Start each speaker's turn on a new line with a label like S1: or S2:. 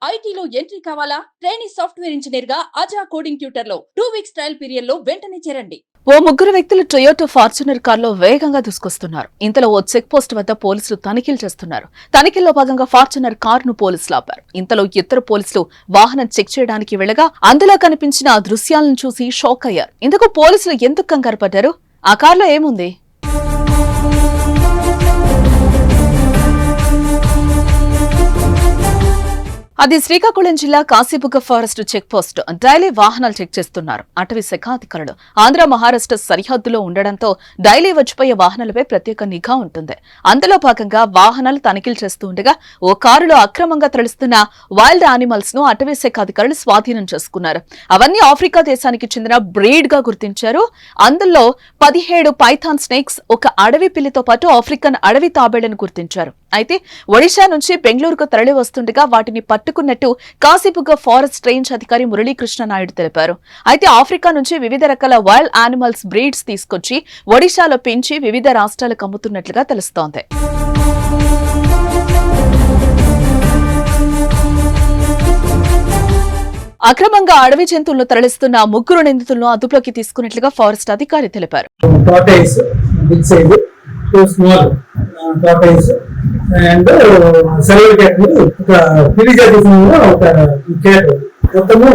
S1: ఐటీలో ఎంట్రీ కావాలా? Trainee software engineer గా అజా కోడింగ్ ట్యూటర్ లో 2 వీక్స్ ట్రయల్ పీరియడ్ లో వెంటనే చేరండి.
S2: ఓ ముగ్గురు వ్యక్తులు టొయోటా ఫార్చునర్ కార్లో వేగంగా దూసుకొస్తున్నారు. ఇంతలో ఓ చెక్ పోస్ట్ వద్ద పోలీసులు తనిఖీలు చేస్తున్నారు. తనిఖీల్లో భాగంగా ఫార్చునర్ కారును పోలీసులు ఆపారు. ఇంతలో ఇద్దరు పోలీసులు వాహనం చెక్ చేయడానికి వెళ్లగా అందులో కనిపించిన ఆ దృశ్యాలను చూసి షాక్ అయ్యారు. ఇందుకు పోలీసులు ఎందుకు కంగారు పడ్డారు? ఆ కార్లో ఏముంది? అది శ్రీకాకుళం జిల్లా Kasibugga forest check post. Daily వాహనాలు చెక్ చేస్తున్నారు అటవీ శాఖ అధికారులు. ఆంధ్ర మహారాష్ట్ర సరిహద్దులో ఉండడంతో డైలీ వచ్చిపోయే వాహనాలపై ప్రత్యేక నిఘా ఉంటుంది. అందులో భాగంగా వాహనాలు తనిఖీలు చేస్తూ ఉండగా ఓ కారులో అక్రమంగా తరలిస్తున్న వైల్డ్ యానిమల్స్ ను అటవీ శాఖ అధికారులు స్వాధీనం చేసుకున్నారు. అవన్నీ ఆఫ్రికా దేశానికి చెందిన బ్రీడ్ గా గుర్తించారు. అందులో 17 పైథాన్ స్నేక్స్, ఒక అడవి పిల్లితో పాటు ఆఫ్రికన్ అడవి తాబేళ్లను గుర్తించారు. అయితే ఒడిశా నుంచి బెంగళూరుకు తరలి వస్తుండగా వాటిని పట్టుకున్నట్టు కాశీబుగ్గ ఫారెస్ట్ రేంజ్ అధికారి మురళీకృష్ణ నాయుడు తెలిపారు. అయితే ఆఫ్రికా నుంచి వివిధ రకాల వైల్డ్ యానిమల్స్ బ్రీడ్స్ తీసుకొచ్చి ఒడిశాలో పెంచి వివిధ రాష్ట్రాలకు అమ్ముతున్నట్లుగా తెలుస్తోంది. అక్రమంగా అడవి జంతువులను తరలిస్తున్న ముగ్గురు నిందితులను అదుపులోకి తీసుకున్నట్లుగా ఫారెస్ట్ అధికారి తెలిపారు.
S3: అండ్ సెలవు ఒక పిలిజా ఒక మొత్తము